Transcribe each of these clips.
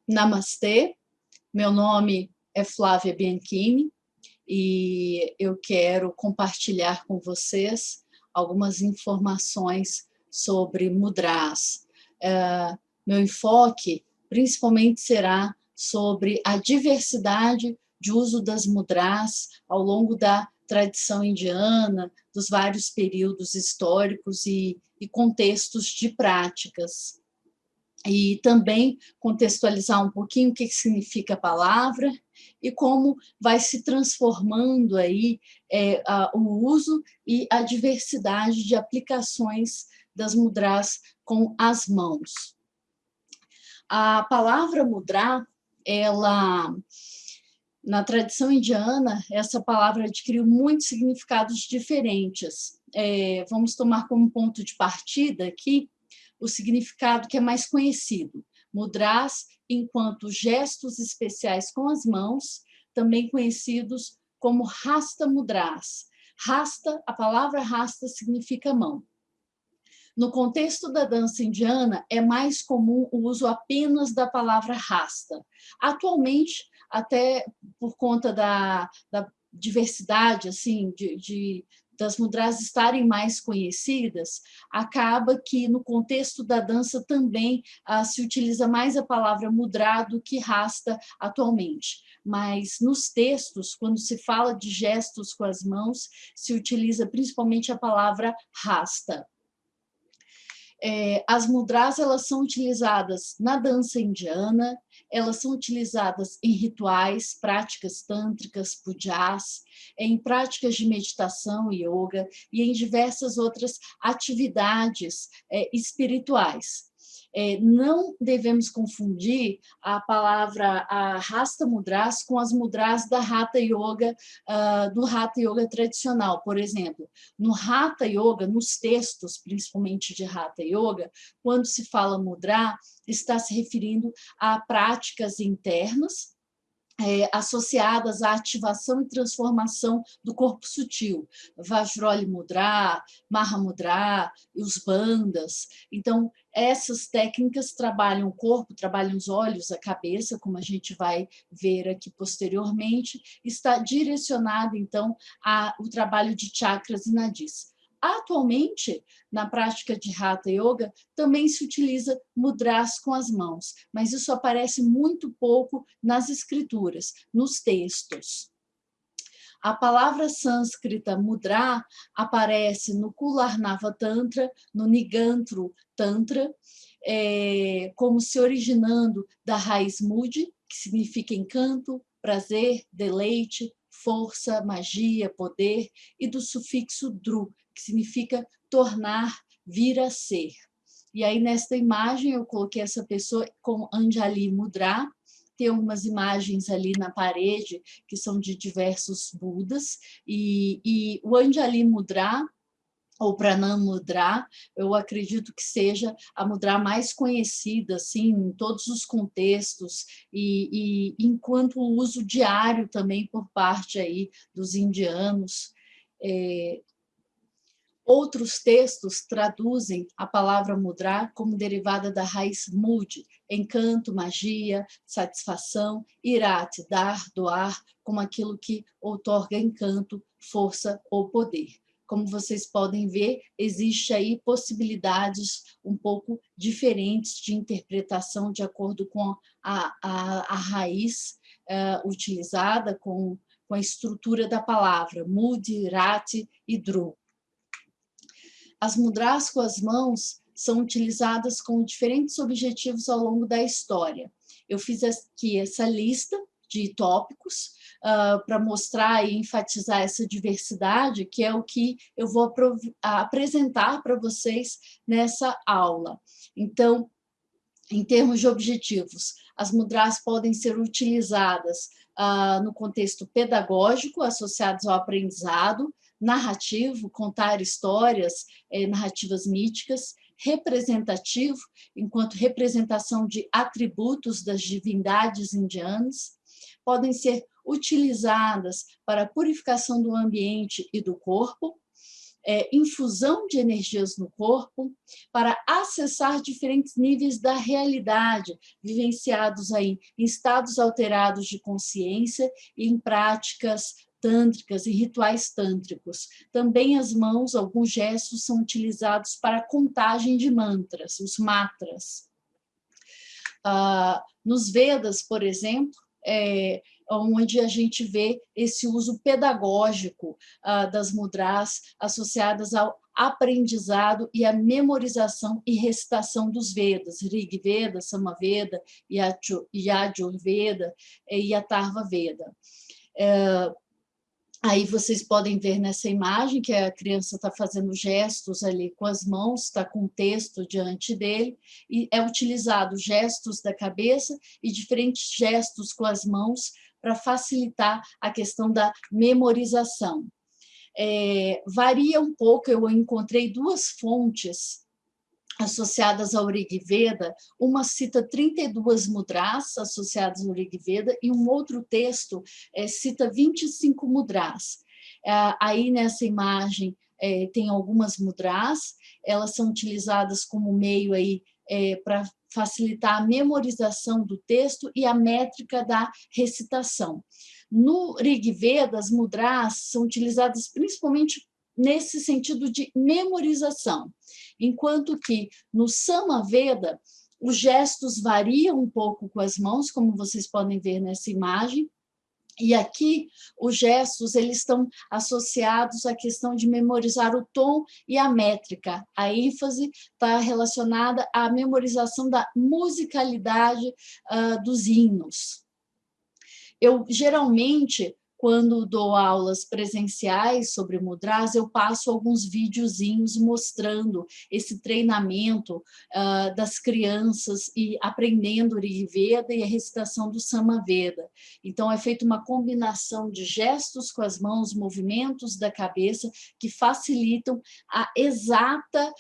Namastê, meu nome é Flávia Bianchini e eu quero compartilhar com vocês algumas informações sobre mudras. Meu enfoque principalmente será sobre a diversidade de uso das mudras ao longo da tradição indiana, dos vários períodos históricos e contextos de práticas. E também contextualizar um pouquinho o que significa a palavra e como vai se transformando aí o uso e a diversidade de aplicações das mudras com as mãos. A palavra mudra, ela, na tradição indiana, essa palavra adquiriu muitos significados diferentes. Vamos tomar como ponto de partida aqui o significado que é mais conhecido. Mudras, enquanto gestos especiais com as mãos, também conhecidos como hasta mudras. Hasta, a palavra hasta significa mão. No contexto da dança indiana, é mais comum o uso apenas da palavra hasta. Atualmente, até por conta da diversidade assim, das mudras estarem mais conhecidas, acaba que no contexto da dança também se utiliza mais a palavra mudra do que hasta atualmente. Mas nos textos, quando se fala de gestos com as mãos, se utiliza principalmente a palavra hasta. As mudras, elas são utilizadas na dança indiana, elas são utilizadas em rituais, práticas tântricas, pujas, em práticas de meditação, yoga e em diversas outras atividades espirituais. Não devemos confundir a palavra Hasta Mudras com as mudras da Hatha Yoga, do Hatha Yoga tradicional. Por exemplo, no Hatha Yoga, nos textos, principalmente de Hatha Yoga, quando se fala mudra, está se referindo a práticas internas, associadas à ativação e transformação do corpo sutil, Vajroli Mudra, Maha Mudra, os bandas. Então, essas técnicas trabalham o corpo, trabalham os olhos, a cabeça, como a gente vai ver aqui posteriormente, está direcionado, então, ao trabalho de chakras e nadis. Atualmente, na prática de Hatha Yoga, também se utiliza mudras com as mãos, mas isso aparece muito pouco nas escrituras, nos textos. A palavra sânscrita mudra aparece no Kularnava Tantra, no Nigantru Tantra, como se originando da raiz mudra, que significa encanto, prazer, deleite, força, magia, poder, e do sufixo dru, que significa tornar, vir a ser. E aí, nesta imagem, eu coloquei essa pessoa com Anjali Mudra. Tem algumas imagens ali na parede que são de diversos Budas. E o Anjali Mudra, ou Pranam Mudra, eu acredito que seja a mudra mais conhecida assim, em todos os contextos e enquanto o uso diário também por parte aí dos indianos. Outros textos traduzem a palavra mudra como derivada da raiz mud, encanto, magia, satisfação, irat, dar, doar, como aquilo que outorga encanto, força ou poder. Como vocês podem ver, existe aí possibilidades um pouco diferentes de interpretação de acordo com a raiz utilizada, com a estrutura da palavra, mud, irat e dru. As mudras com as mãos são utilizadas com diferentes objetivos ao longo da história. Eu fiz aqui essa lista de tópicos para mostrar e enfatizar essa diversidade, que é o que eu vou apresentar para vocês nessa aula. Então, em termos de objetivos, as mudras podem ser utilizadas no contexto pedagógico, associados ao aprendizado, narrativo, contar histórias, narrativas míticas, representativo, enquanto representação de atributos das divindades indianas, podem ser utilizadas para a purificação do ambiente e do corpo, infusão de energias no corpo para acessar diferentes níveis da realidade, vivenciados aí em estados alterados de consciência e em práticas tântricas e rituais tântricos. Também as mãos, alguns gestos são utilizados para a contagem de mantras, os matras. Nos Vedas, por exemplo, onde a gente vê esse uso pedagógico das mudras associadas ao aprendizado e à memorização e recitação dos Vedas, Rig Veda, Samaveda, Yajurveda e Atharva Veda. Aí vocês podem ver nessa imagem que a criança está fazendo gestos ali com as mãos, está com o texto diante dele, e é utilizado gestos da cabeça e diferentes gestos com as mãos para facilitar a questão da memorização. Varia um pouco, eu encontrei duas fontes associadas ao Rig Veda, uma cita 32 mudras associadas ao Rig Veda e um outro texto cita 25 mudras. Aí nessa imagem tem algumas mudras, elas são utilizadas como meio aí para facilitar a memorização do texto e a métrica da recitação. No Rig Veda, as mudras são utilizadas principalmente nesse sentido de memorização, enquanto que no Samaveda os gestos variam um pouco com as mãos, como vocês podem ver nessa imagem, e aqui os gestos eles estão associados à questão de memorizar o tom e a métrica. A ênfase está relacionada à memorização da musicalidade dos hinos. Eu geralmente, quando dou aulas presenciais sobre mudras, eu passo alguns videozinhos mostrando esse treinamento das crianças e aprendendo o Rig Veda e a recitação do Samaveda. Então, é feita uma combinação de gestos com as mãos, movimentos da cabeça, que facilitam a exata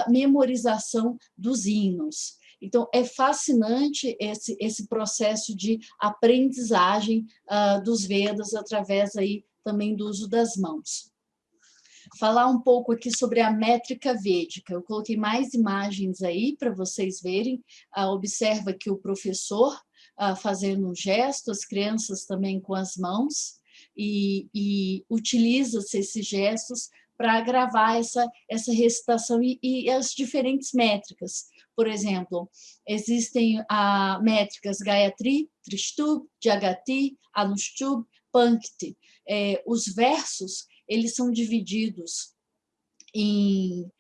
memorização dos hinos. Então, é fascinante esse processo de aprendizagem dos Vedas através aí também do uso das mãos. Falar um pouco aqui sobre a métrica védica. Eu coloquei mais imagens aí para vocês verem. Observa aqui o professor fazendo um gesto, as crianças também com as mãos, e utiliza-se esses gestos para gravar essa recitação e as diferentes métricas. Por exemplo, existem métricas Gayatri, Tristubh, Jagati, Anushtup, Pankti. Os versos, eles são divididos em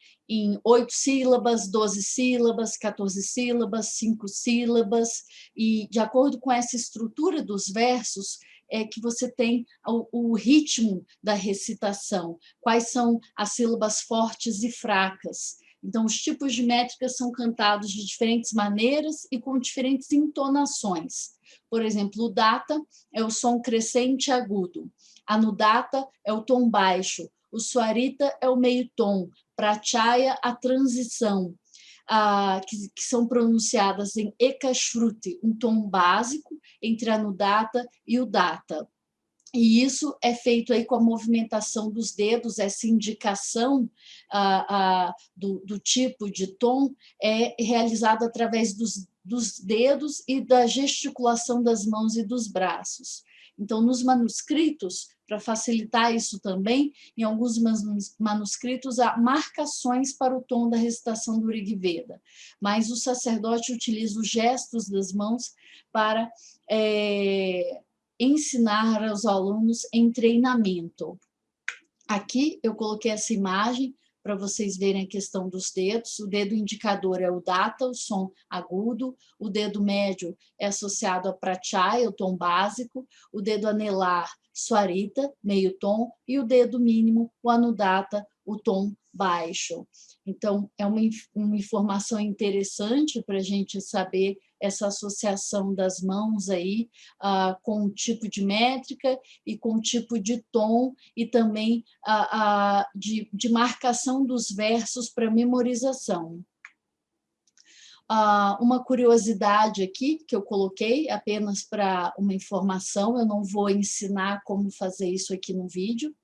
8 sílabas, 12 sílabas, 14 sílabas, 5 sílabas, e de acordo com essa estrutura dos versos, é que você tem o ritmo da recitação, quais são as sílabas fortes e fracas. Então, os tipos de métricas são cantados de diferentes maneiras e com diferentes entonações. Por exemplo, o data é o som crescente e agudo, anudata é o tom baixo, o swarita é o meio tom, pratyaya a transição, que são pronunciadas em ekashruti, um tom básico entre a anudata e o data. E isso é feito aí com a movimentação dos dedos, essa indicação do tipo de tom é realizada através dos dedos e da gesticulação das mãos e dos braços. Então, nos manuscritos, para facilitar isso também, em alguns manuscritos há marcações para o tom da recitação do Rig Veda, mas o sacerdote utiliza os gestos das mãos para ensinar aos alunos em treinamento. Aqui eu coloquei essa imagem para vocês verem a questão dos dedos. O dedo indicador é o data, o som agudo. O dedo médio é associado a pratyaya, o tom básico. O dedo anelar, swarita, meio tom. E o dedo mínimo, o anudata, o tom baixo. Então, é uma informação interessante para a gente saber essa associação das mãos aí com o tipo de métrica e com o tipo de tom e também de marcação dos versos para memorização. Uma curiosidade aqui que eu coloquei apenas para uma informação, eu não vou ensinar como fazer isso aqui no vídeo.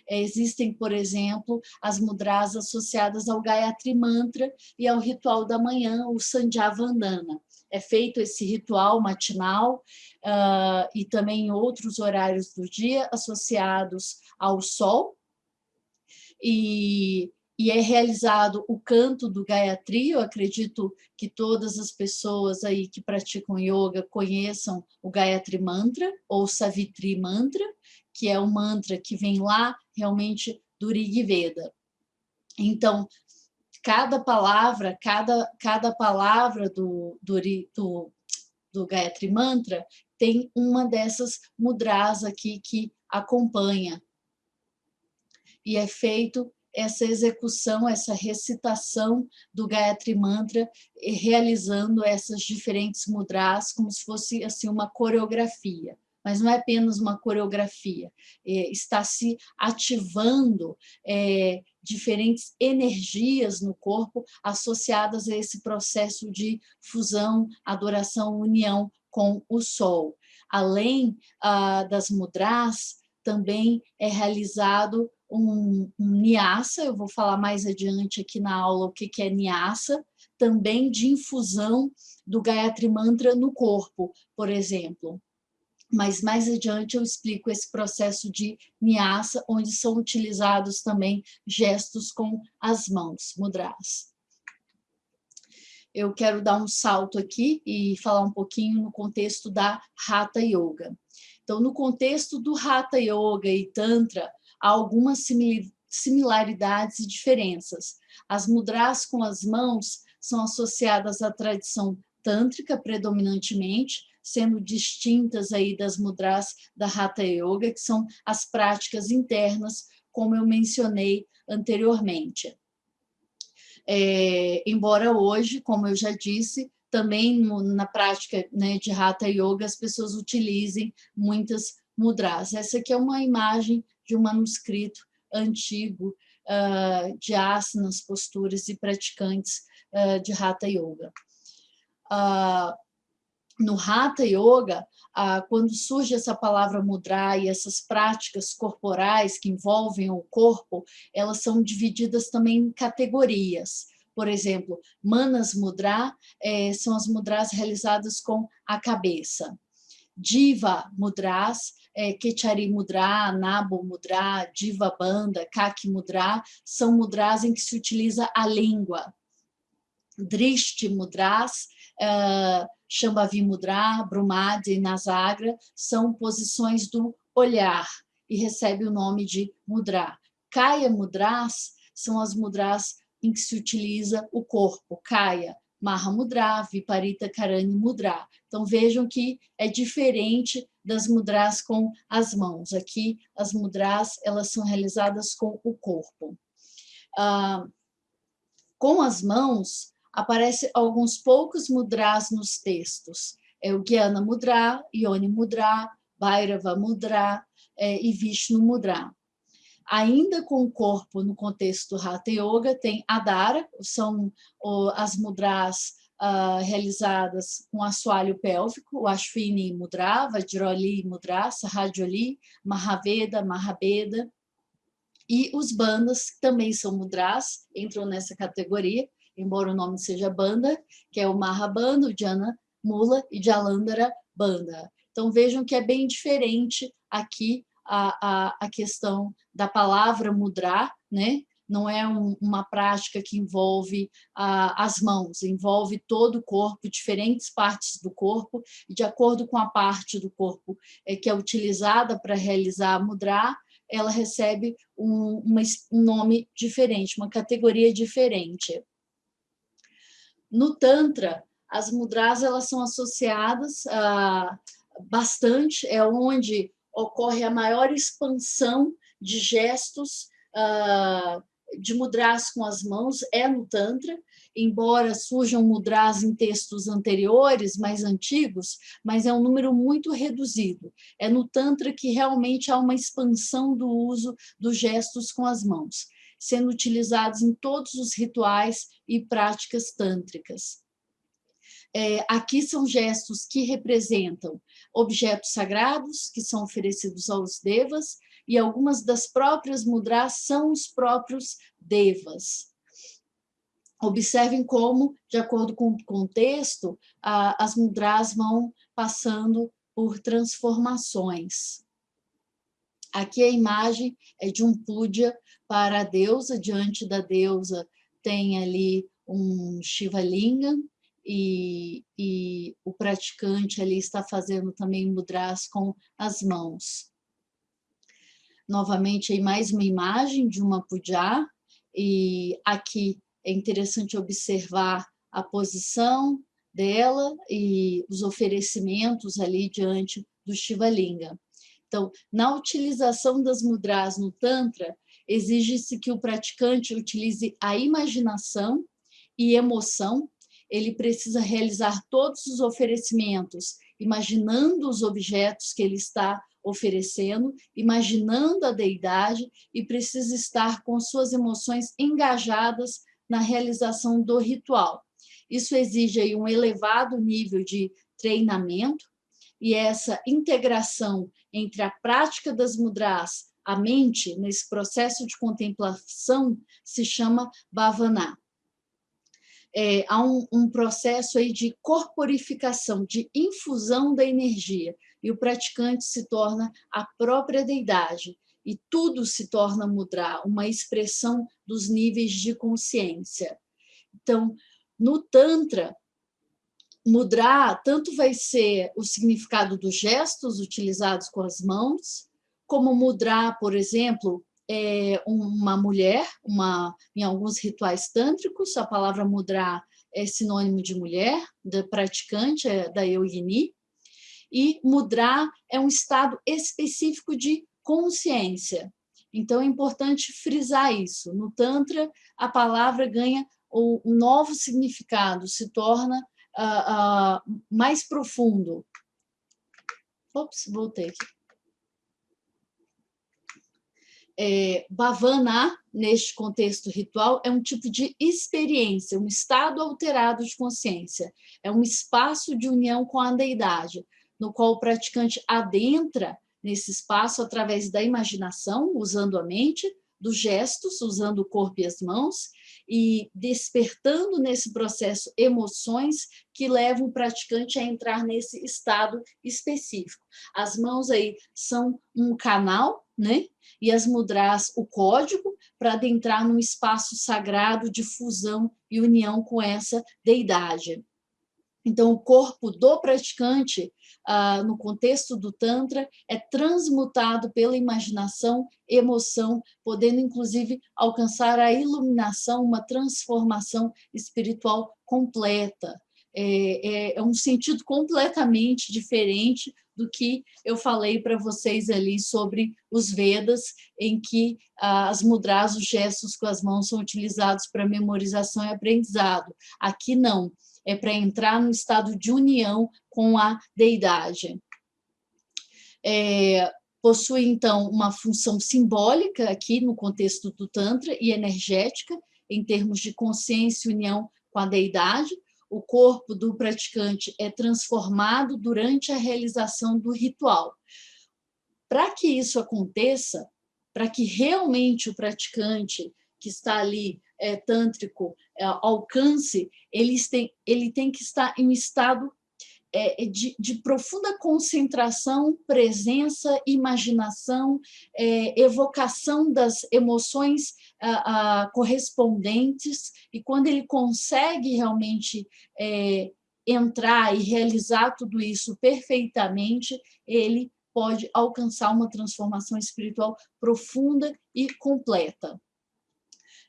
Existem, por exemplo, as mudras associadas ao Gayatri Mantra e ao ritual da manhã, o Sandhya Vandana. É feito esse ritual matinal e também em outros horários do dia associados ao sol, e é realizado o canto do Gayatri. Eu acredito que todas as pessoas aí que praticam yoga conheçam o Gayatri Mantra ou Savitri Mantra, que é um mantra que vem lá realmente do Rig Veda. Então, cada palavra do Gayatri Mantra tem uma dessas mudras aqui que acompanha. E é feito essa execução, essa recitação do Gayatri Mantra, realizando essas diferentes mudras como se fosse assim uma coreografia. Mas não é apenas uma coreografia, está se ativando diferentes energias no corpo associadas a esse processo de fusão, adoração, união com o sol. Além das mudras, também é realizado um Nyasa. Eu vou falar mais adiante aqui na aula o que é Nyasa, também de infusão do Gayatri Mantra no corpo, por exemplo. Mas mais adiante eu explico esse processo de Nyasa, onde são utilizados também gestos com as mãos, mudras. Eu quero dar um salto aqui e falar um pouquinho no contexto da Hatha Yoga. Então, no contexto do Hatha Yoga e Tantra, há algumas similaridades e diferenças. As mudras com as mãos são associadas à tradição tântrica predominantemente, sendo distintas aí das mudras da Hatha Yoga, que são as práticas internas, como eu mencionei anteriormente. Embora hoje, como eu já disse, também na prática, né, de Hatha Yoga, as pessoas utilizem muitas mudras. Essa aqui é uma imagem de um manuscrito antigo de asanas, posturas e praticantes de Hatha Yoga. No Hatha Yoga, quando surge essa palavra mudra e essas práticas corporais que envolvem o corpo, elas são divididas também em categorias. Por exemplo, Manas Mudra são as mudras realizadas com a cabeça. Diva Mudras, Kechari Mudra, Nabo Mudra, Diva Bandha, Kaki Mudra, são mudras em que se utiliza a língua. Drishti Mudras, Shambhavi Mudra, Brumadi e Nasagra são posições do olhar e recebe o nome de mudra. Kaya Mudras são as mudras em que se utiliza o corpo, Kaya, Mahamudra, Viparita Karani Mudra. Então vejam que é diferente das mudras com as mãos. Aqui as mudras elas são realizadas com o corpo. Com as mãos aparecem alguns poucos mudras nos textos. O Gyana Mudra, Yoni Mudra, Bhairava Mudra e Vishnu Mudra. Ainda com o corpo no contexto do Hatha Yoga, tem Adhara, são as mudras realizadas com assoalho pélvico, o Ashwini Mudra, Vajroli Mudra, Sahajoli, Mahaveda, Mahabeda. E os bandhas, que também são mudras, entram nessa categoria, embora o nome seja Bandha, que é o Mahabandha, o Jhana Mula e Jalandhara Bandha. Então vejam que é bem diferente aqui a questão da palavra mudra, né? Não é uma prática que envolve as mãos, envolve todo o corpo, diferentes partes do corpo, e de acordo com a parte do corpo que é utilizada para realizar a mudra, ela recebe um nome diferente, uma categoria diferente. No Tantra, as mudras elas são associadas bastante, é onde ocorre a maior expansão de gestos de mudras com as mãos, no Tantra, embora surjam mudras em textos anteriores, mais antigos, mas é um número muito reduzido. É no Tantra que realmente há uma expansão do uso dos gestos com as mãos, sendo utilizados em todos os rituais e práticas tântricas. Aqui são gestos que representam objetos sagrados, que são oferecidos aos devas, e algumas das próprias mudras são os próprios devas. Observem como, de acordo com o contexto, as mudras vão passando por transformações. Aqui a imagem é de um puja para a deusa, diante da deusa tem ali um Shiva Linga, e o praticante ali está fazendo também mudras com as mãos. Novamente, aí mais uma imagem de uma puja, e aqui é interessante observar a posição dela e os oferecimentos ali diante do Shiva Linga. Então, na utilização das mudras no Tantra, exige-se que o praticante utilize a imaginação e emoção. Ele precisa realizar todos os oferecimentos, imaginando os objetos que ele está oferecendo, imaginando a deidade, e precisa estar com suas emoções engajadas na realização do ritual. Isso exige aí um elevado nível de treinamento, e essa integração entre a prática das mudras, a mente, nesse processo de contemplação, se chama bhavana. Há um processo aí de corporificação, de infusão da energia, e o praticante se torna a própria deidade, e tudo se torna mudra, uma expressão dos níveis de consciência. Então, no Tantra, mudra tanto vai ser o significado dos gestos utilizados com as mãos, como mudra, por exemplo, uma mulher, em alguns rituais tântricos, a palavra mudra é sinônimo de mulher, da praticante, da yogini, e mudra é um estado específico de consciência. Então, é importante frisar isso. No Tantra, a palavra ganha um novo significado, se torna mais profundo. Ops, voltei aqui. Bhavana, neste contexto ritual, é um tipo de experiência, um estado alterado de consciência. É um espaço de união com a deidade, no qual o praticante adentra nesse espaço através da imaginação, usando a mente, dos gestos, usando o corpo e as mãos, e despertando nesse processo emoções que levam o praticante a entrar nesse estado específico. As mãos aí são um canal, né? E as mudras, o código, para adentrar num espaço sagrado de fusão e união com essa deidade. Então, o corpo do praticante, no contexto do Tantra, é transmutado pela imaginação, emoção, podendo, inclusive, alcançar a iluminação, uma transformação espiritual completa. É um sentido completamente diferente do que eu falei para vocês ali sobre os Vedas, em que as mudras, os gestos com as mãos, são utilizados para memorização e aprendizado. Aqui não. É para entrar no estado de união com a deidade. Possui, então, uma função simbólica aqui no contexto do Tantra e energética, em termos de consciência e união com a deidade. O corpo do praticante é transformado durante a realização do ritual. Para que isso aconteça, para que realmente o praticante que está ali tântrico alcance, ele tem que estar em um estado de profunda concentração, presença, imaginação, evocação das emoções correspondentes, e quando ele consegue realmente entrar e realizar tudo isso perfeitamente, ele pode alcançar uma transformação espiritual profunda e completa.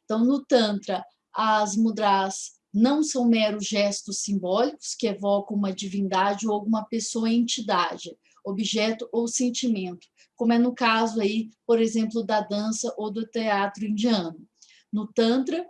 Então, no Tantra, as mudras não são meros gestos simbólicos que evocam uma divindade ou alguma pessoa, entidade, objeto ou sentimento, como é no caso aí, por exemplo, da dança ou do teatro indiano. No Tantra,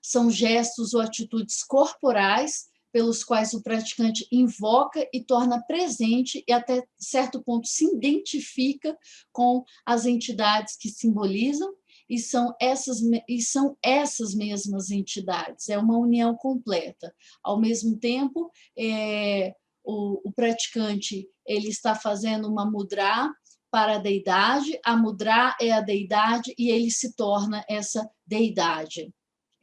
são gestos ou atitudes corporais pelos quais o praticante invoca e torna presente e até certo ponto se identifica com as entidades que simbolizam, e são essas mesmas entidades. É uma união completa. Ao mesmo tempo, o praticante ele está fazendo uma mudra para a deidade, a mudra é a deidade e ele se torna essa deidade.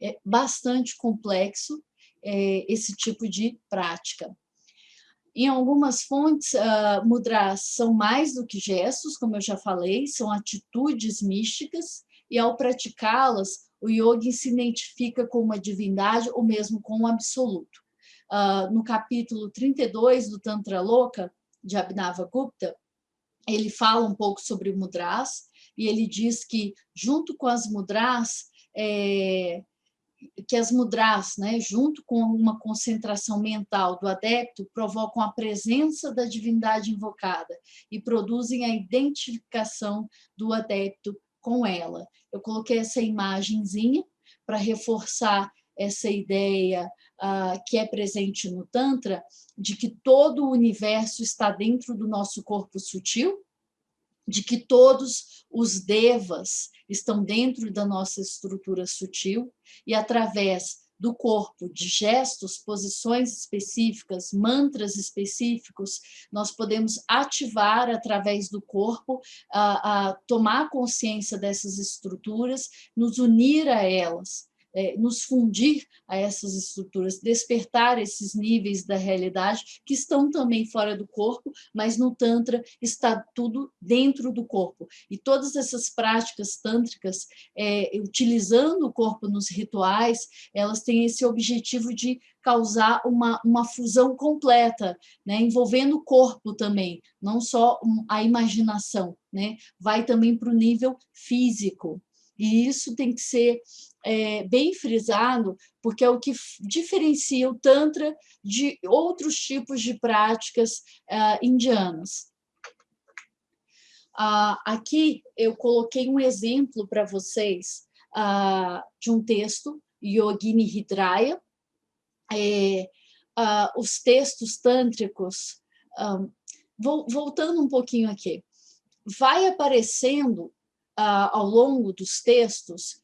É bastante complexo esse tipo de prática. Em algumas fontes, mudras são mais do que gestos, como eu já falei, são atitudes místicas, e ao praticá-las, o yogi se identifica com uma divindade ou mesmo com um absoluto. No capítulo 32 do Tantra Loka, de Abhinavagupta, ele fala um pouco sobre mudras, e ele diz que, junto com as mudras, que as mudras, né, junto com uma concentração mental do adepto, provocam a presença da divindade invocada e produzem a identificação do adepto com ela. Eu coloquei essa imagenzinha para reforçar essa ideia que é presente no Tantra, de que todo o universo está dentro do nosso corpo sutil, de que todos os devas estão dentro da nossa estrutura sutil e através do corpo, de gestos, posições específicas, mantras específicos, nós podemos ativar através do corpo, tomar consciência dessas estruturas, nos unir a elas, nos fundir a essas estruturas, despertar esses níveis da realidade que estão também fora do corpo, mas no Tantra está tudo dentro do corpo. E todas essas práticas tântricas, utilizando o corpo nos rituais, elas têm esse objetivo de causar uma fusão completa, né, envolvendo o corpo também, não só a imaginação, né, vai também para o nível físico. E isso tem que ser bem frisado, porque é o que diferencia o Tantra de outros tipos de práticas indianas. Aqui eu coloquei um exemplo para vocês de um texto, Yogini Hridaya. Os textos tântricos, voltando um pouquinho aqui, vai aparecendo ao longo dos textos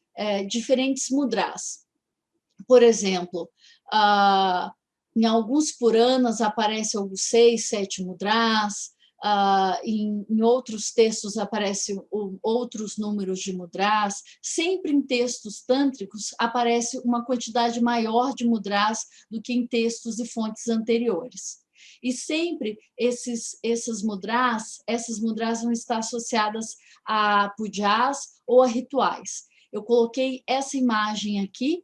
diferentes mudras. Por exemplo, em alguns Puranas aparecem alguns 6, 7 mudras, em outros textos aparecem outros números de mudras. Sempre em textos tântricos aparece uma quantidade maior de mudras do que em textos e fontes anteriores. E sempre essas mudras vão estar associadas a pujas ou a rituais. Eu coloquei essa imagem aqui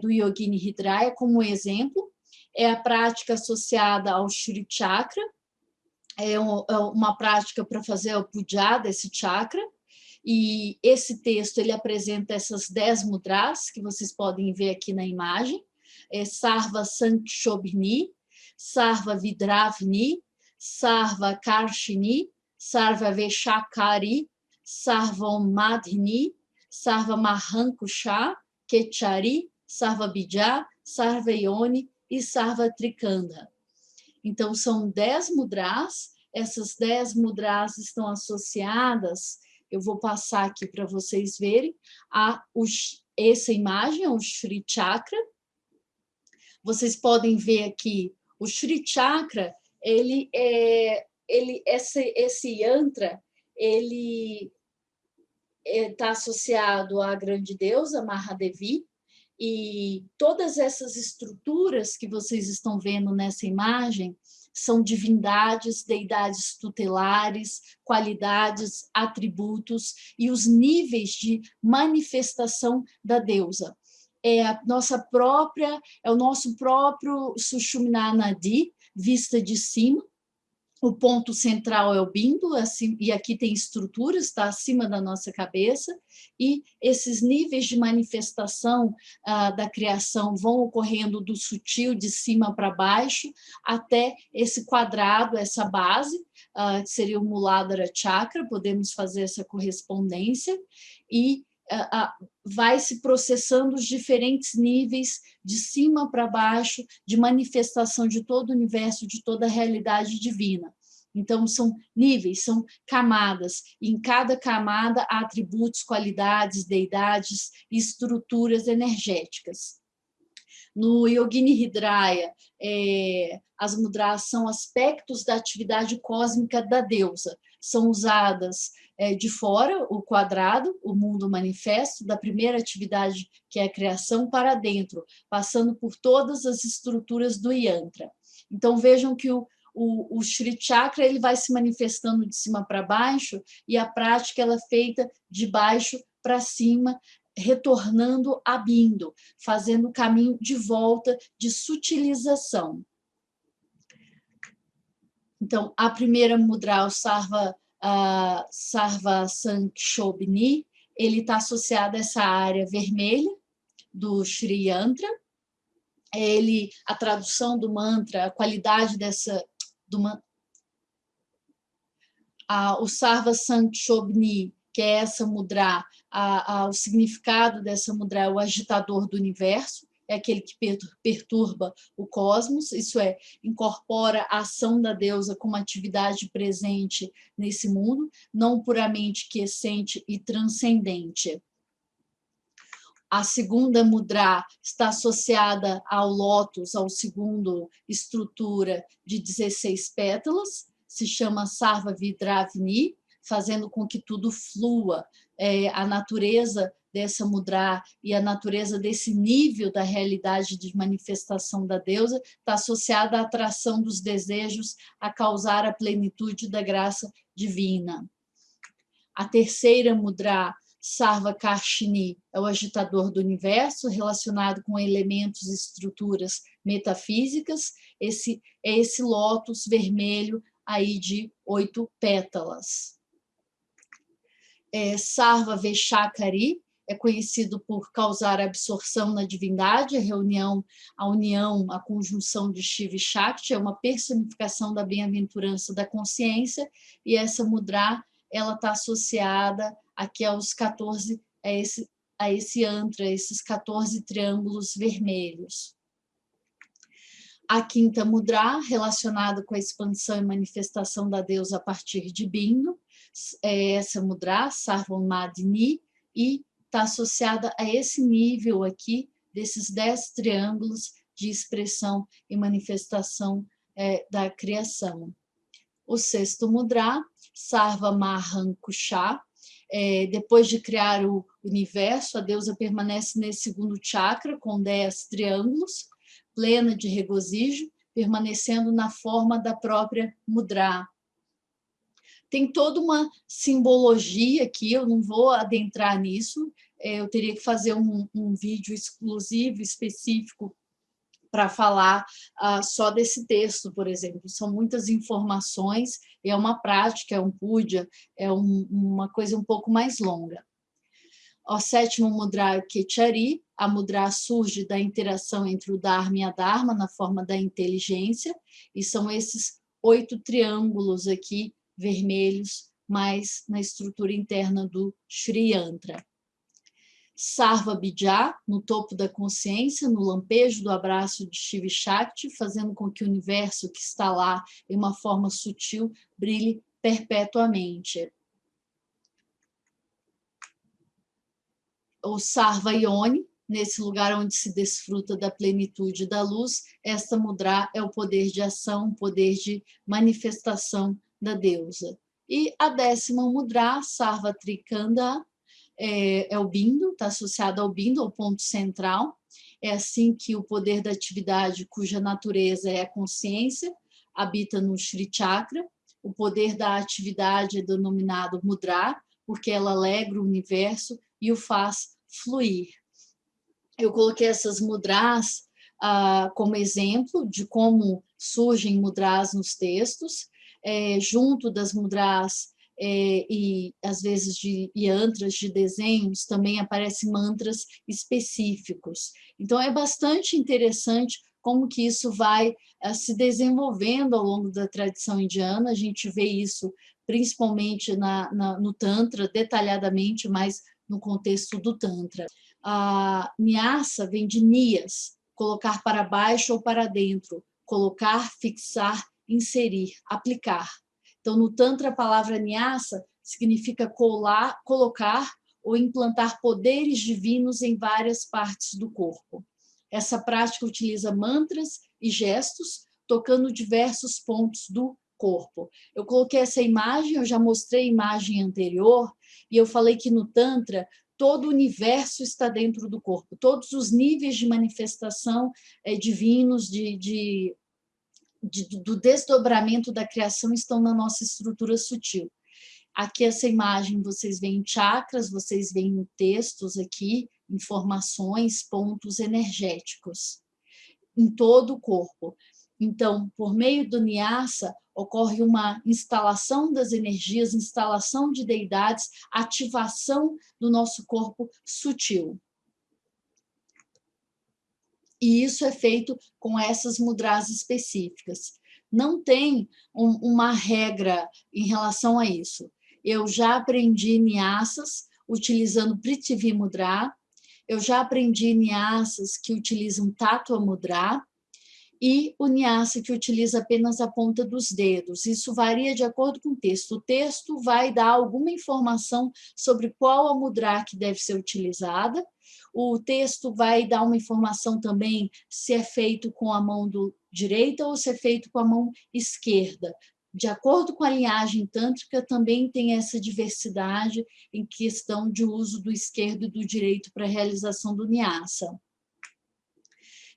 do Yogini Hridaya como exemplo. É a prática associada ao Shri Chakra, é uma prática para fazer o puja desse chakra. E esse texto ele apresenta essas 10 mudras que vocês podem ver aqui na imagem. Sarva Sankshobhini, Sarva Vidravini, Sarva Karshini, Sarva Veshakari, Sarva Madhini, Sarva Mahankusha, Kechari, Sarva Bija, Sarva Yoni e Sarva Trikanda. Então, são 10 mudras, essas 10 mudras estão associadas, eu vou passar aqui para vocês verem, essa imagem, o Shri Chakra. Vocês podem ver aqui, o Shri Chakra, esse yantra, ele está associado à grande deusa, Mahadevi, e todas essas estruturas que vocês estão vendo nessa imagem são divindades, deidades tutelares, qualidades, atributos e os níveis de manifestação da deusa. É o nosso próprio Sushumna Nadi, vista de cima. O ponto central é o Bindu, assim, e aqui tem estruturas, está acima da nossa cabeça, e esses níveis de manifestação da criação vão ocorrendo do sutil, de cima para baixo, até esse quadrado, essa base, que seria o Muladhara Chakra, podemos fazer essa correspondência, e vai se processando os diferentes níveis de cima para baixo de manifestação de todo o universo, de toda a realidade divina. Então, são níveis, são camadas, e em cada camada há atributos, qualidades, deidades e estruturas energéticas. No Yogini Hridraya, as mudras são aspectos da atividade cósmica da deusa. São usadas de fora, o quadrado, o mundo manifesto, da primeira atividade, que é a criação, para dentro, passando por todas as estruturas do yantra. Então, vejam que o Shri Chakra ele vai se manifestando de cima para baixo, e a prática ela é feita de baixo para cima, retornando a Bindu, fazendo o caminho de volta de sutilização. Então, a primeira mudra, o Sarva Sankshobhini, ele está associado a essa área vermelha do Shri Yantra. A tradução do mantra, a qualidade o Sarva Sankshobhini, que é essa mudra, o significado dessa mudra é o agitador do universo, é aquele que perturba o cosmos, isso é, incorpora a ação da deusa como atividade presente nesse mundo, não puramente quiescente e transcendente. A segunda mudra está associada ao lótus, ao segundo estrutura de 16 pétalas, se chama Sarva Vidravini, fazendo com que tudo flua. A natureza dessa mudra e a natureza desse nível da realidade de manifestação da deusa está associada à atração dos desejos a causar a plenitude da graça divina. A terceira mudra, Sarva Karshini, é o agitador do universo, relacionado com elementos e estruturas metafísicas. É esse lótus vermelho aí de 8 pétalas. Sarva Veshakari é conhecido por causar absorção na divindade, a conjunção de Shiva e Shakti, é uma personificação da bem-aventurança da consciência, e essa mudra ela está associada aqui aos 14, a esse yantra, esses 14 triângulos vermelhos. A quinta mudra, relacionada com a expansão e manifestação da deusa a partir de Bindu, é essa mudra, Sarvamadini, e está associada a esse nível aqui, desses 10 triângulos de expressão e manifestação da criação. O sexto mudra, Sarva Mahankusha, depois de criar o universo, a deusa permanece nesse segundo chakra, com 10 triângulos, plena de regozijo, permanecendo na forma da própria mudra. Tem toda uma simbologia aqui, eu não vou adentrar nisso, eu teria que fazer um vídeo exclusivo, específico, para falar só desse texto, por exemplo. São muitas informações, é uma prática, é um puja, é uma coisa um pouco mais longa. O sétimo mudra, Kechari, a mudra surge da interação entre o Dharma e a Dharma na forma da inteligência, e são esses 8 triângulos aqui, vermelhos, mais na estrutura interna do Shri Yantra. Sarva Bija, no topo da consciência, no lampejo do abraço de Shiva e Shakti, fazendo com que o universo que está lá em uma forma sutil brilhe perpetuamente. O Sarva Yoni, nesse lugar onde se desfruta da plenitude da luz, esta mudra é o poder de ação, o poder de manifestação da deusa. E a 10ª mudra, Sarva Trikanda, é o Bindu, está associado ao Bindu, ao ponto central. É assim que o poder da atividade, cuja natureza é a consciência, habita no Shri Chakra. O poder da atividade é denominado mudra, porque ela alegra o universo e o faz fluir. Eu coloquei essas mudras como exemplo de como surgem mudras nos textos, junto das mudras e às vezes de yantras, de desenhos, também aparecem mantras específicos. Então é bastante interessante como que isso vai se desenvolvendo ao longo da tradição indiana. A gente vê isso principalmente no Tantra, detalhadamente, mas no contexto do Tantra. A Nyasa vem de Nias, colocar para baixo ou para dentro, colocar, fixar, inserir, aplicar. Então, no Tantra, a palavra Nyasa significa colocar ou implantar poderes divinos em várias partes do corpo. Essa prática utiliza mantras e gestos, tocando diversos pontos do corpo. Eu coloquei essa imagem, eu já mostrei a imagem anterior, e eu falei que no Tantra todo o universo está dentro do corpo, todos os níveis de manifestação divinos, do desdobramento da criação estão na nossa estrutura sutil. Aqui essa imagem vocês veem chakras, vocês veem textos aqui, informações, pontos energéticos em todo o corpo. Então, por meio do Nyasa, ocorre uma instalação das energias, instalação de deidades, ativação do nosso corpo sutil. E isso é feito com essas mudras específicas. Não tem uma regra em relação a isso. Eu já aprendi Nyasas utilizando Prithvi Mudra, eu já aprendi Nyasas que utilizam Tattva Mudra, e o Nyasa que utiliza apenas a ponta dos dedos. Isso varia de acordo com o texto. O texto vai dar alguma informação sobre qual a mudra que deve ser utilizada. O texto vai dar uma informação também se é feito com a mão direita ou se é feito com a mão esquerda. De acordo com a linhagem tântrica, também tem essa diversidade em questão de uso do esquerdo e do direito para a realização do Nyasa.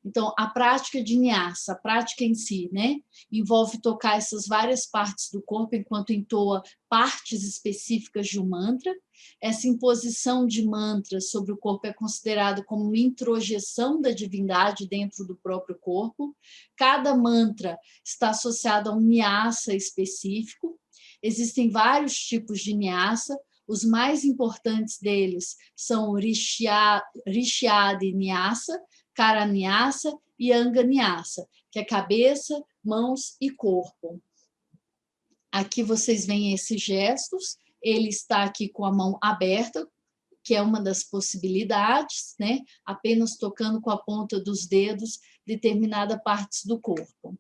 Então, a prática de Nyasa, a prática em si, né, envolve tocar essas várias partes do corpo enquanto entoa partes específicas de um mantra. Essa imposição de mantras sobre o corpo é considerada como uma introjeção da divindade dentro do próprio corpo. Cada mantra está associado a um Nyasa específico. Existem vários tipos de Nyasa. Os mais importantes deles são o Rishyadi Nyasa, Kara Nyasa e Anga Nyasa, que é cabeça, mãos e corpo. Aqui vocês veem esses gestos, ele está aqui com a mão aberta, que é uma das possibilidades, né? Apenas tocando com a ponta dos dedos determinadas partes do corpo.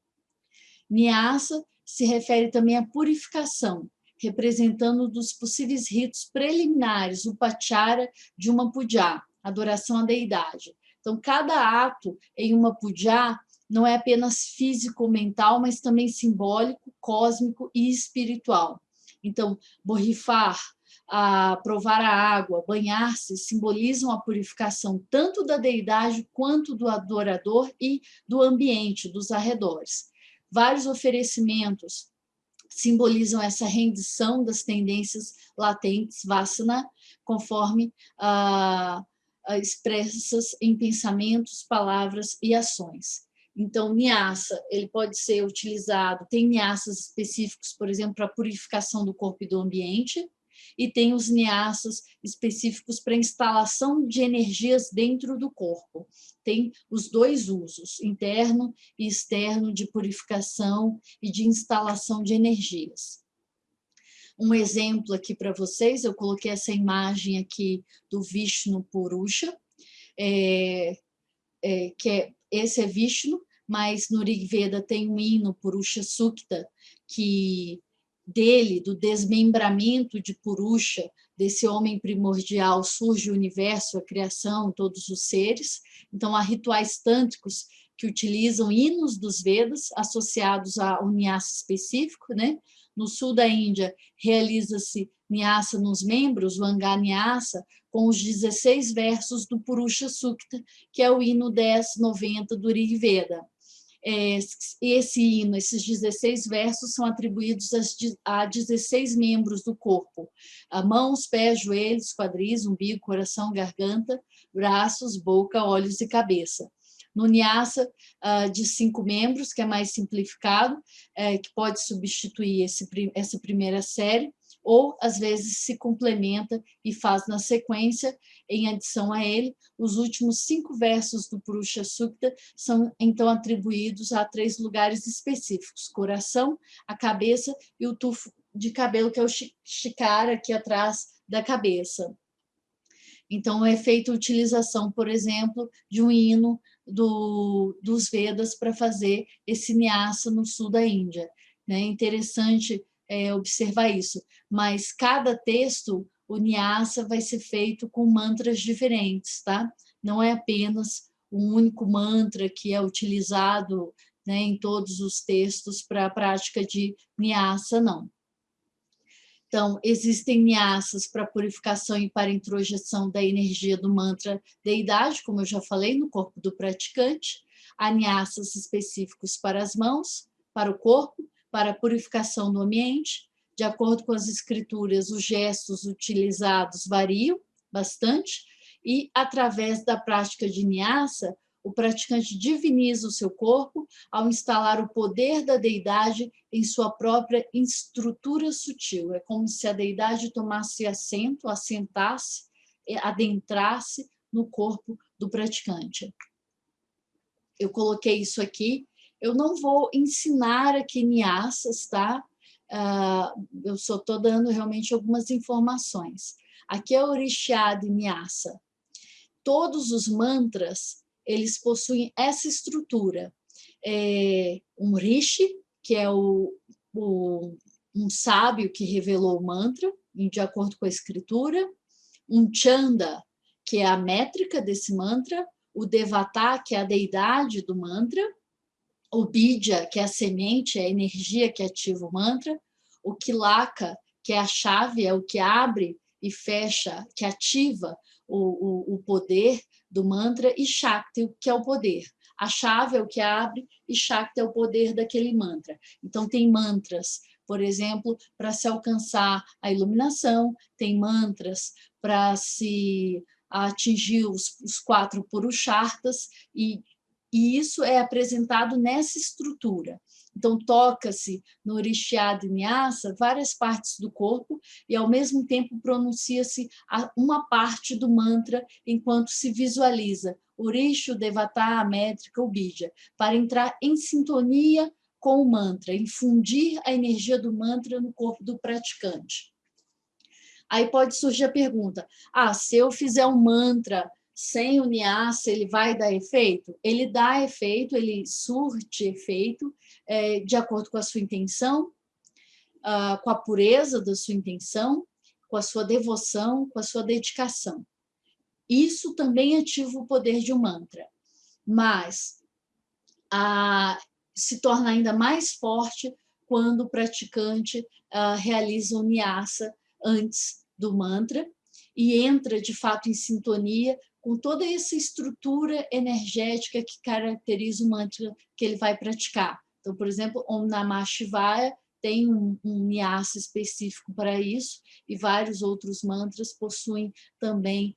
Nyasa se refere também à purificação, representando um dos possíveis ritos preliminares, o Upachara de uma puja, adoração à deidade. Então, cada ato em uma puja não é apenas físico ou mental, mas também simbólico, cósmico e espiritual. Então, borrifar, provar a água, banhar-se, simbolizam a purificação tanto da deidade quanto do adorador e do ambiente, dos arredores. Vários oferecimentos simbolizam essa rendição das tendências latentes, vasana, conforme expressas em pensamentos, palavras e ações. Então, Nyasa, ele pode ser utilizado, tem Nyasas específicos, por exemplo, para a purificação do corpo e do ambiente, e tem os Nyasas específicos para instalação de energias dentro do corpo. Tem os dois usos, interno e externo, de purificação e de instalação de energias. Um exemplo aqui para vocês, eu coloquei essa imagem aqui do Vishnu Purusha, esse é Vishnu, mas no Rig Veda tem um hino, Purusha Sukta, que do desmembramento de Purusha, desse homem primordial, surge o universo, a criação, todos os seres. Então, há rituais tântricos que utilizam hinos dos Vedas associados a um Nyasa específico, né? No sul da Índia, realiza-se Nyasa nos membros, o Anga Nyasa, com os 16 versos do Purusha Sukta, que é o hino 1090 do Rig Veda. Esse hino, esses 16 versos são atribuídos a 16 membros do corpo: mãos, pés, joelhos, quadris, umbigo, coração, garganta, braços, boca, olhos e cabeça. No Nyasa de 5 membros, que é mais simplificado, que pode substituir essa primeira série, ou às vezes se complementa e faz na sequência, em adição a ele, os últimos 5 versos do Purusha Sukta são então atribuídos a 3 lugares específicos: coração, a cabeça e o tufo de cabelo, que é o shikara, aqui atrás da cabeça. Então, é feita a utilização, por exemplo, de um hino dos Vedas para fazer esse Nyasa no sul da Índia. É interessante observar isso, mas cada texto, o Nyasa vai ser feito com mantras diferentes, tá? Não é apenas um único mantra que é utilizado, né, em todos os textos para a prática de Nyasa, não. Então, existem Nyasas para purificação e para introjeção da energia do mantra deidade, como eu já falei, no corpo do praticante. Há Nyasas específicos para as mãos, para o corpo, para a purificação do ambiente. De acordo com as escrituras, os gestos utilizados variam bastante e, através da prática de Nyasa, o praticante diviniza o seu corpo ao instalar o poder da deidade em sua própria estrutura sutil. É como se a deidade tomasse assento, assentasse, adentrasse no corpo do praticante. Eu coloquei isso aqui. Eu não vou ensinar aqui Nyasas, tá? Eu só estou dando realmente algumas informações. Aqui é o Orixá de Nyasa. Todos os mantras, eles possuem essa estrutura. Um rishi, que é um sábio que revelou o mantra, de acordo com a escritura, um chanda, que é a métrica desse mantra, o devata, que é a deidade do mantra, o bija, que é a semente, é a energia que ativa o mantra, o kilaka, que é a chave, é o que abre e fecha, que ativa o poder do mantra, e Shakti, que é o poder. A chave é o que abre e Shakti é o poder daquele mantra. Então, tem mantras, por exemplo, para se alcançar a iluminação, tem mantras para se atingir os 4 purusharthas, e isso é apresentado nessa estrutura. Então, toca-se no Orixá de Nyasa várias partes do corpo e, ao mesmo tempo, pronuncia-se uma parte do mantra enquanto se visualiza o Orixá, o Devata, a métrica, o Bija, para entrar em sintonia com o mantra, infundir a energia do mantra no corpo do praticante. Aí pode surgir a pergunta, se eu fizer um mantra sem o Nyasa, ele vai dar efeito? Ele dá efeito, ele surte efeito de acordo com a sua intenção, com a pureza da sua intenção, com a sua devoção, com a sua dedicação. Isso também ativa o poder de um mantra, mas se torna ainda mais forte quando o praticante realiza o Nyasa antes do mantra e entra, de fato, em sintonia com toda essa estrutura energética que caracteriza o mantra que ele vai praticar. Então, por exemplo, Om Namah Shivaya tem um Nyasa específico para isso, e vários outros mantras possuem também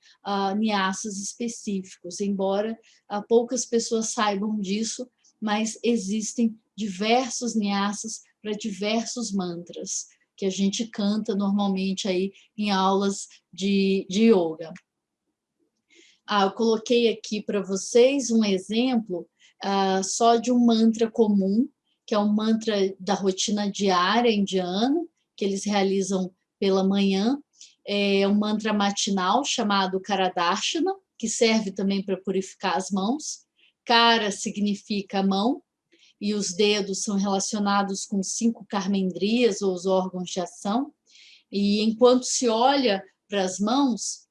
Nyasas específicos, embora poucas pessoas saibam disso, mas existem diversos Nyasas para diversos mantras, que a gente canta normalmente aí em aulas de yoga. Eu coloquei aqui para vocês um exemplo só de um mantra comum, que é um mantra da rotina diária indiana, que eles realizam pela manhã. É um mantra matinal chamado Karadarshana, que serve também para purificar as mãos. Kara significa mão, e os dedos são relacionados com 5 karmendriyas, ou os órgãos de ação. E enquanto se olha para as mãos,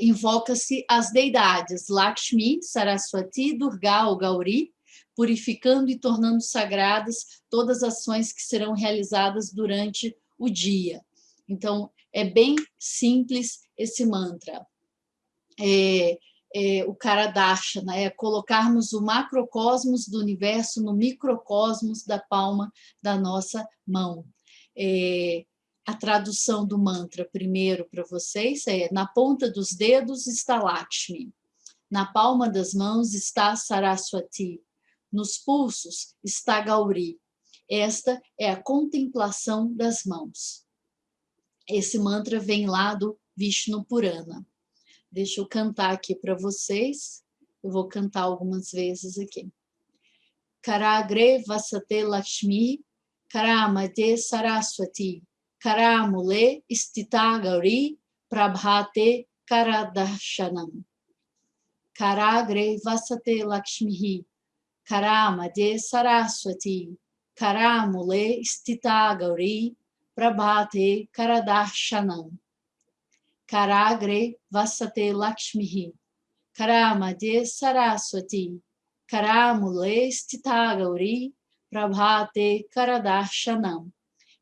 invoca-se as deidades Lakshmi, Saraswati, Durga ou Gauri, purificando e tornando sagradas todas as ações que serão realizadas durante o dia. Então, é bem simples esse mantra. O Karadarshana é colocarmos o macrocosmos do universo no microcosmos da palma da nossa mão. A tradução do mantra, primeiro, para vocês, na ponta dos dedos está Lakshmi, na palma das mãos está Saraswati, nos pulsos está Gauri. Esta é a contemplação das mãos. Esse mantra vem lá do Vishnu Purana. Deixa eu cantar aqui para vocês. Eu vou cantar algumas vezes aqui. Karagre Vasate Lakshmi, Karamade Saraswati, Karamule Stita Gauri, Prabhate Karadarshanam. Karagre Vasate Lakshmi, Karamade Saraswati, Karamule Stita Gauri, Prabhate Karadarshanam. Karagre Vasate Lakshmi, Karamade Saraswati, Karamule Stita Gauri, Prabhate Karadarshanam.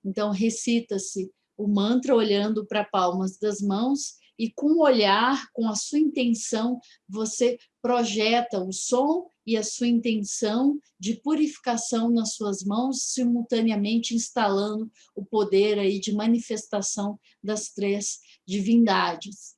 Então, recita-se o mantra olhando para palmas das mãos e com o olhar, com a sua intenção, você projeta o som e a sua intenção de purificação nas suas mãos, simultaneamente instalando o poder aí de manifestação das três divindades.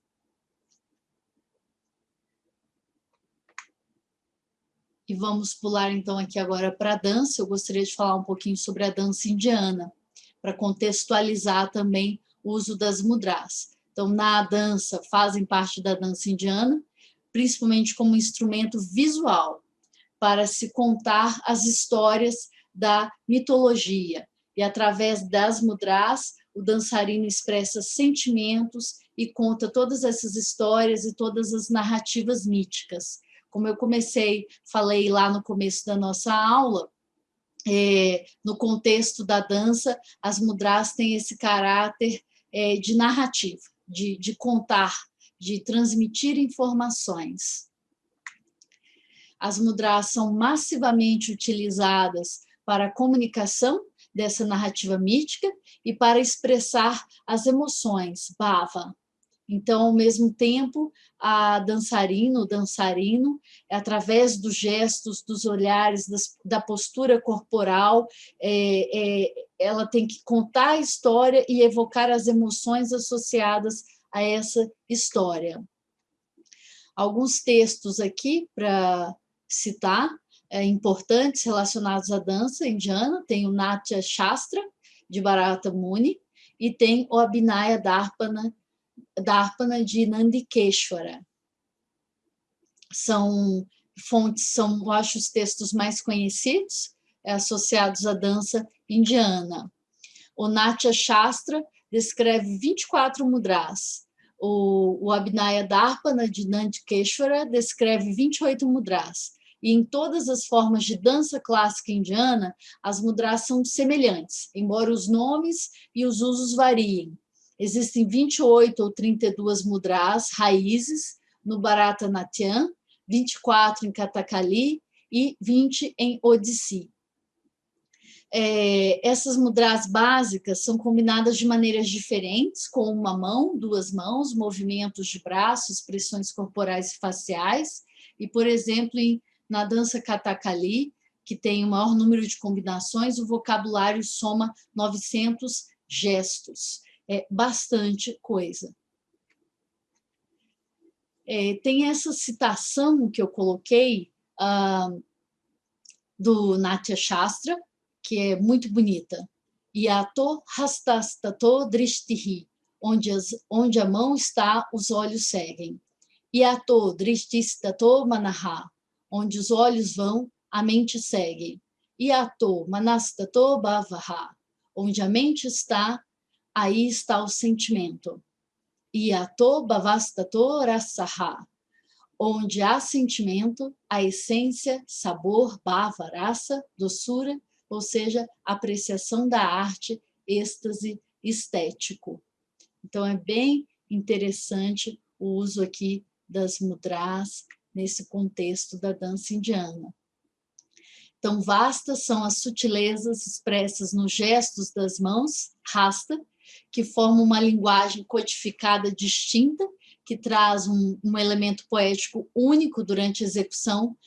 E vamos pular então aqui agora para a dança. Eu gostaria de falar um pouquinho sobre a dança indiana, para contextualizar também o uso das mudras. Então, na dança, fazem parte da dança indiana, principalmente como instrumento visual, para se contar as histórias da mitologia. E através das mudras, o dançarino expressa sentimentos e conta todas essas histórias e todas as narrativas míticas. Como eu falei lá no começo da nossa aula, no contexto da dança, as mudras têm esse caráter de narrativa, de contar, de transmitir informações. As mudras são massivamente utilizadas para a comunicação dessa narrativa mítica e para expressar as emoções, bhava. Então, ao mesmo tempo, o dançarino, através dos gestos, dos olhares, da postura corporal, ela tem que contar a história e evocar as emoções associadas a essa história. Alguns textos aqui para citar, importantes relacionados à dança indiana, tem o Natya Shastra, de Bharata Muni, e tem o Abhinaya Darpana de Nandikeshwara. São fontes, eu acho, os textos mais conhecidos, associados à dança indiana. O Natya Shastra descreve 24 mudras. O Abhinaya Darpana de Nandikeshwara descreve 28 mudras. E em todas as formas de dança clássica indiana, as mudras são semelhantes, embora os nomes e os usos variem. Existem 28 ou 32 mudras raízes no Bharatanatyam, 24 em Kathakali e 20 em Odissi. Essas mudras básicas são combinadas de maneiras diferentes, com uma mão, duas mãos, movimentos de braços, expressões corporais e faciais. E, por exemplo, na dança Kathakali, que tem o maior número de combinações, o vocabulário soma 900 gestos. É bastante coisa. Tem essa citação que eu coloquei do Natya Shastra, que é muito bonita. Yato hastastato drishtihi, onde a mão está, os olhos seguem. Yato drishtistato manaha, onde os olhos vão, a mente segue. Yato manastato bhavaha, onde a mente está, aí está o sentimento. Yato bhavastato rasaha, onde há sentimento, a essência, sabor, bhava, rasa, doçura, ou seja, apreciação da arte, êxtase estético. Então, é bem interessante o uso aqui das mudras nesse contexto da dança indiana. Então, vastas são as sutilezas expressas nos gestos das mãos, hasta, que formam uma linguagem codificada distinta, que traz um elemento poético único durante a execução,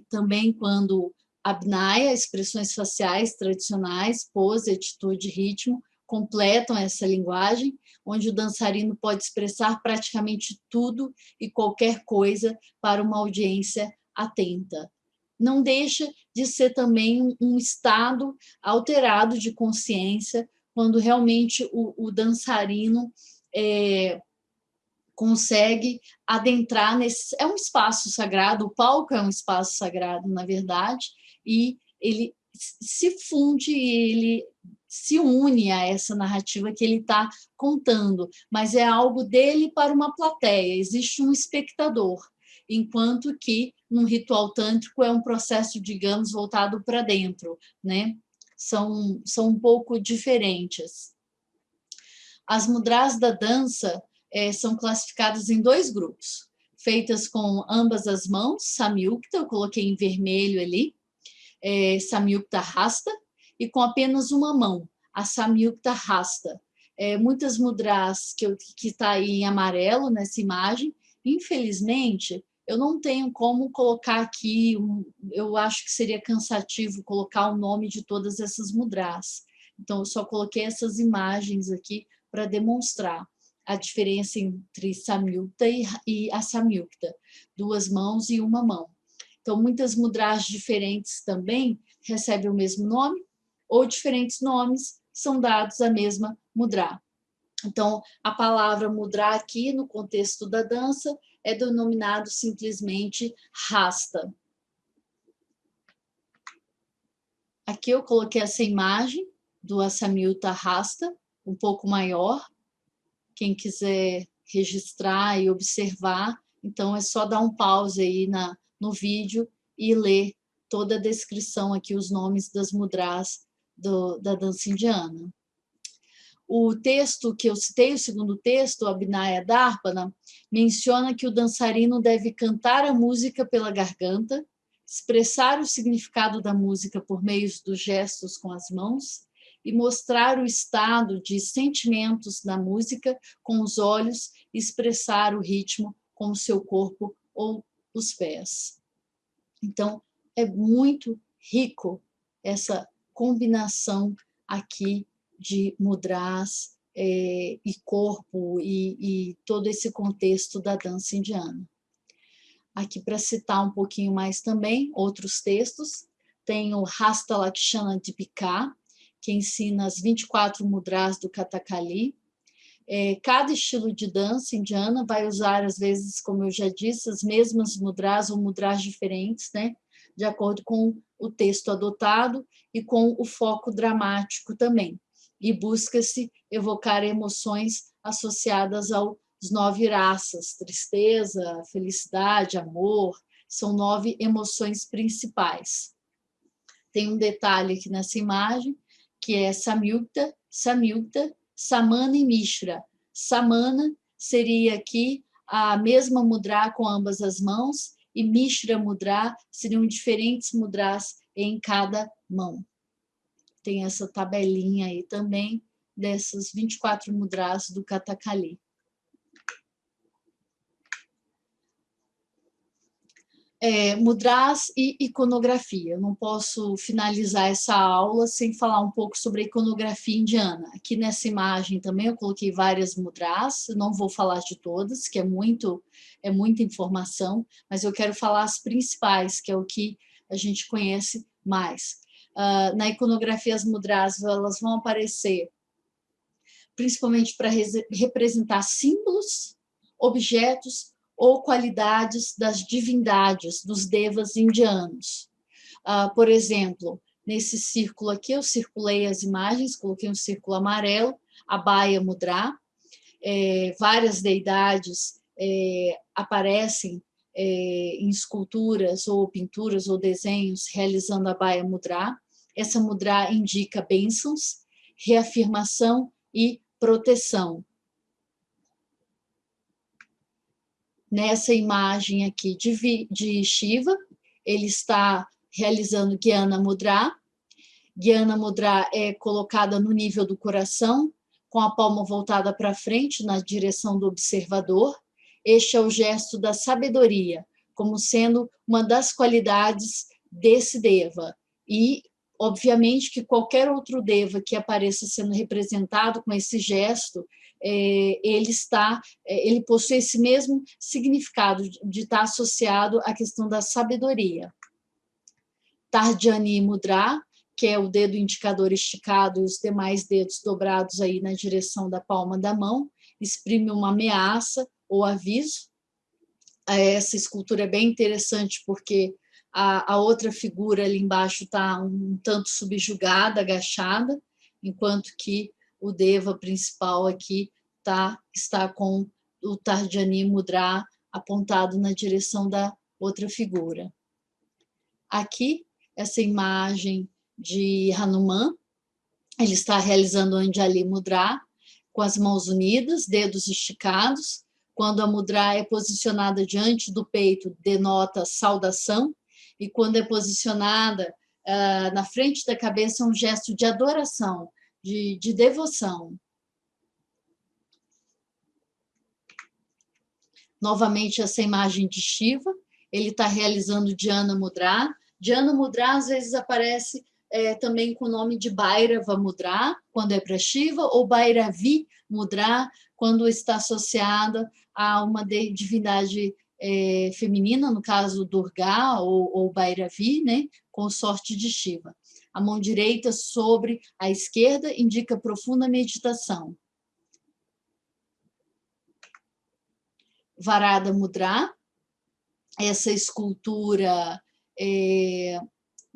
também quando abhinaya, expressões faciais tradicionais, pose, atitude, ritmo, completam essa linguagem, onde o dançarino pode expressar praticamente tudo e qualquer coisa para uma audiência atenta. Não deixa de ser também um estado alterado de consciência, quando realmente o dançarino consegue adentrar nesse... É um espaço sagrado, o palco é um espaço sagrado, na verdade, e ele se funde, ele se une a essa narrativa que ele está contando, mas é algo dele para uma plateia, existe um espectador, enquanto que num ritual tântrico é um processo, digamos, voltado para dentro, né? São um pouco diferentes. As mudras da dança são classificadas em dois grupos: feitas com ambas as mãos, Samyukta, eu coloquei em vermelho ali, Samyukta Hasta, e com apenas uma mão, a Samyukta Hasta. Muitas mudras que está aí em amarelo nessa imagem, infelizmente, eu não tenho como colocar aqui, eu acho que seria cansativo colocar o nome de todas essas mudras. Então, eu só coloquei essas imagens aqui para demonstrar a diferença entre Samyukta e Asamyukta, duas mãos e uma mão. Então, muitas mudras diferentes também recebem o mesmo nome, ou diferentes nomes são dados à mesma mudra. Então, a palavra mudra aqui, no contexto da dança, é denominado simplesmente Hasta. Aqui eu coloquei essa imagem do Asamyukta Hasta, um pouco maior. Quem quiser registrar e observar, então é só dar um pause aí no vídeo e ler toda a descrição aqui, os nomes das mudras da dança indiana. O texto que eu citei, o segundo texto, Abhinaya Darpana, menciona que o dançarino deve cantar a música pela garganta, expressar o significado da música por meio dos gestos com as mãos e mostrar o estado de sentimentos da música com os olhos e expressar o ritmo com o seu corpo ou os pés. Então, é muito rico essa combinação aqui de mudras e corpo e todo esse contexto da dança indiana. Aqui, para citar um pouquinho mais também, outros textos, tem o Hasta Lakshana Dipika, que ensina as 24 mudras do Kathakali. Cada estilo de dança indiana vai usar, às vezes, como eu já disse, as mesmas mudras ou mudras diferentes, né? De acordo com o texto adotado e com o foco dramático também. E busca-se evocar emoções associadas aos 9 raças, tristeza, felicidade, amor, são 9 emoções principais. Tem um detalhe aqui nessa imagem, que é Samyukta, Samyukta, Samana e Mishra. Samana seria aqui a mesma mudra com ambas as mãos, e Mishra mudra seriam diferentes mudras em cada mão. Tem essa tabelinha aí também dessas 24 mudras do Kathakali. Mudras e iconografia. Eu não posso finalizar essa aula sem falar um pouco sobre a iconografia indiana. Aqui nessa imagem também eu coloquei várias mudras, eu não vou falar de todas, que é muita informação, mas eu quero falar as principais, que é o que a gente conhece mais. Na iconografia, as mudras elas vão aparecer principalmente para representar símbolos, objetos ou qualidades das divindades, dos devas indianos. Por exemplo, nesse círculo aqui, eu circulei as imagens, coloquei um círculo amarelo, Abhaya Mudra, várias deidades aparecem em esculturas ou pinturas ou desenhos realizando a Abhaya Mudra. Essa mudra indica bênçãos, reafirmação e proteção. Nessa imagem aqui de Shiva, ele está realizando Gyana Mudra. Gyana Mudra é colocada no nível do coração, com a palma voltada para frente, na direção do observador. Este é o gesto da sabedoria, como sendo uma das qualidades desse Deva. E, obviamente, que qualquer outro Deva que apareça sendo representado com esse gesto, ele possui esse mesmo significado de estar associado à questão da sabedoria. Tarjani Mudra, que é o dedo indicador esticado e os demais dedos dobrados aí na direção da palma da mão, exprime uma ameaça ou aviso. Essa escultura é bem interessante porque a outra figura ali embaixo está um tanto subjugada, agachada, enquanto que o Deva principal aqui está com o Tarjani Mudra apontado na direção da outra figura. Aqui, essa imagem de Hanuman, ele está realizando o Anjali Mudra com as mãos unidas, dedos esticados, Quando a mudra é posicionada diante do peito, denota saudação, e quando é posicionada na frente da cabeça, é um gesto de adoração, de devoção. Novamente, essa imagem de Shiva, ele está realizando Dhyana Mudra. Dhyana Mudra, às vezes, aparece também com o nome de Bhairava Mudra, quando é para Shiva, ou Bhairavi Mudra, quando está associada a uma divindade feminina, no caso Durga ou Bhairavi, né, consorte de Shiva. A mão direita sobre a esquerda indica profunda meditação. Varada Mudra, essa escultura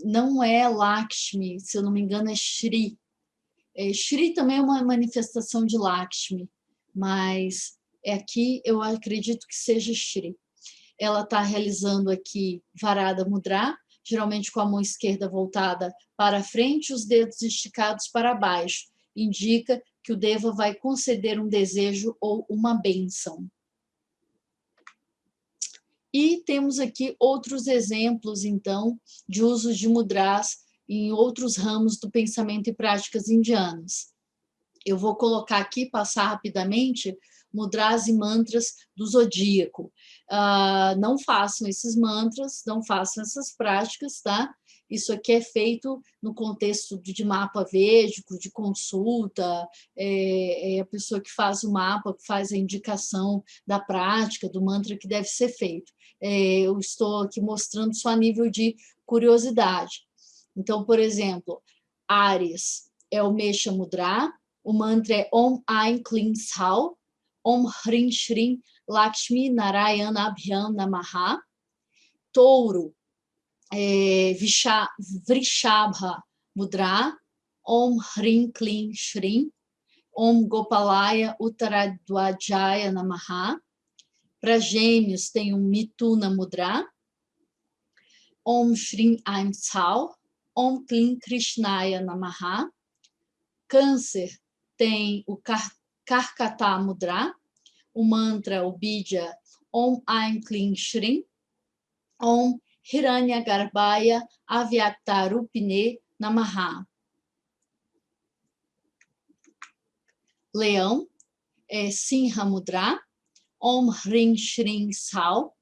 não é Lakshmi, se eu não me engano é Shri. Shri também é uma manifestação de Lakshmi, mas aqui eu acredito que seja Shri. Ela está realizando aqui Varada Mudra, geralmente com a mão esquerda voltada para frente, os dedos esticados para baixo. Indica que o Deva vai conceder um desejo ou uma bênção. E temos aqui outros exemplos, então, de uso de mudras em outros ramos do pensamento e práticas indianas. Eu vou colocar aqui, passar rapidamente, mudras e mantras do zodíaco. Não façam esses mantras, não façam essas práticas, tá? Isso aqui é feito no contexto de mapa védico, de consulta, é a pessoa que faz o mapa, que faz a indicação da prática, do mantra que deve ser feito. Eu estou aqui mostrando só a nível de curiosidade. Então, por exemplo, Áries é o Mesha Mudra, o mantra é Om Aim Klim Sal, Om Hrim Shrim Lakshmi Narayana Abhyam Namaha. Touro é Vrishabha Mudra, Om Hrim Klim Shrim, Om Gopalaya Uttaradwajaya Namaha. Para Gêmeos tem um Mituna Mudra, Om Shrim Aim Sal, Om Klim Krishnaya Namaha. Câncer tem o Karkata Mudra, o mantra, o Bidya, Om Aim Klim Shrim, Om Hiranyagarbhaya Avyaktarupine Namaha. Leão é Sinha Mudra, Om Hrim Shrim Sal,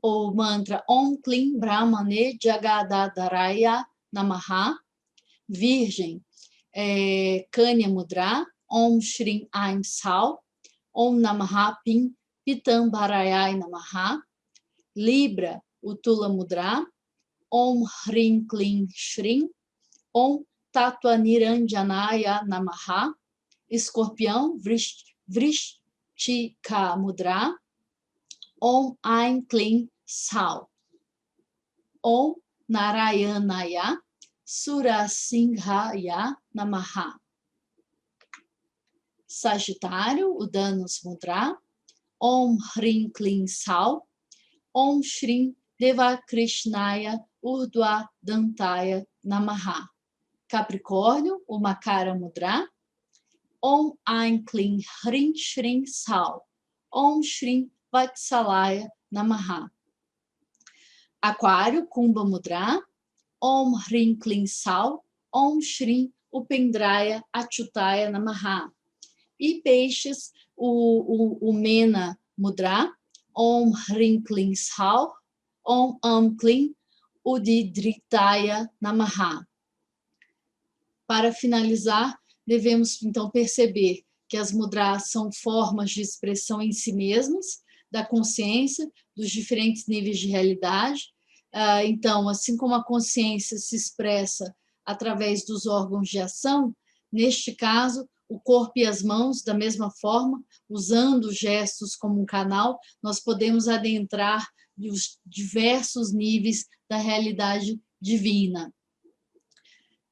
o mantra Om Klim Brahmane Jagadadaraya Namaha. Virgem Kanya Mudra, Om Shrim Aim Sal, Om Namaha Pim Pitambarayai Namaha. Libra, Utula Mudra, Om Hrim Klim Shrim, Om Tattva Niranjanaya Namaha. Escorpião, Vrishtika Mudra, Om Aim Klim Sal, Om Narayanaya Surasinghaya Namaha. Sagitário, Udanos Mudra, Om Hrim Klim Sal, Om Shrim Devakrishnaya Urdhva Dantaya Namaha. Capricórnio, o Makara Mudra, Om Aim Klim Hrim Shrim Sal, Om Shrim Vatsalaya Namaha. Aquário, Kumbha Mudra, Om Hrim Klim Sal, Om Shrim Upendraya Achyutaya Namaha. E peixes, o Mena Mudra, Om Hrim Klim Sal, Om Am Klim Udidritaya Namaha. Para finalizar, devemos então perceber que as mudras são formas de expressão em si mesmas, da consciência, dos diferentes níveis de realidade. Então, assim como a consciência se expressa através dos órgãos de ação, neste caso, o corpo e as mãos, da mesma forma, usando gestos como um canal, nós podemos adentrar os diversos níveis da realidade divina.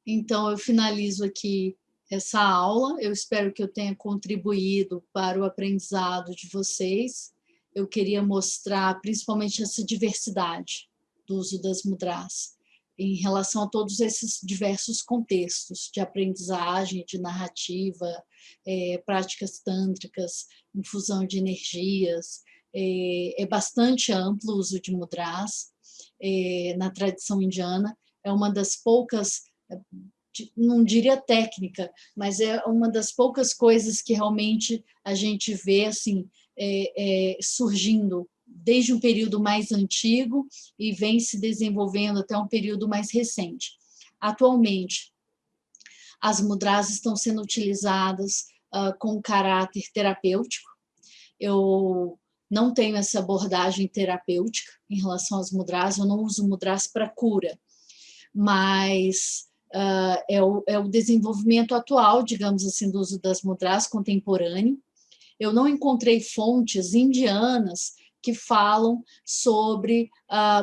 Então, eu finalizo aqui essa aula. Eu espero que eu tenha contribuído para o aprendizado de vocês. Eu queria mostrar principalmente essa diversidade do uso das mudras. em relação a todos esses diversos contextos de aprendizagem, de narrativa, práticas tântricas, infusão de energias. É bastante amplo o uso de mudras na tradição indiana. É uma das poucas, não diria técnica, mas é uma das poucas coisas que realmente a gente vê assim, surgindo desde um período mais antigo e vem se desenvolvendo até um período mais recente. Atualmente, as mudras estão sendo utilizadas com caráter terapêutico. Eu não tenho essa abordagem terapêutica em relação às mudras, eu não uso mudras para cura, mas é o desenvolvimento atual, digamos assim, do uso das mudras contemporâneo. Eu não encontrei fontes indianas que falam sobre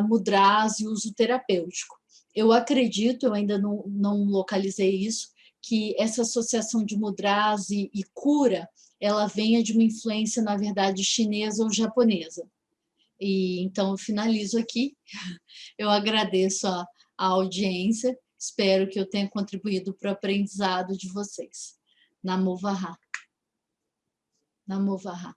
mudras e uso terapêutico. Eu acredito, eu ainda não localizei isso, que essa associação de mudras e cura, ela venha de uma influência, na verdade, chinesa ou japonesa. E então eu finalizo aqui. Eu agradeço a audiência, espero que eu tenha contribuído para o aprendizado de vocês. Namo Varha. Namo Varha.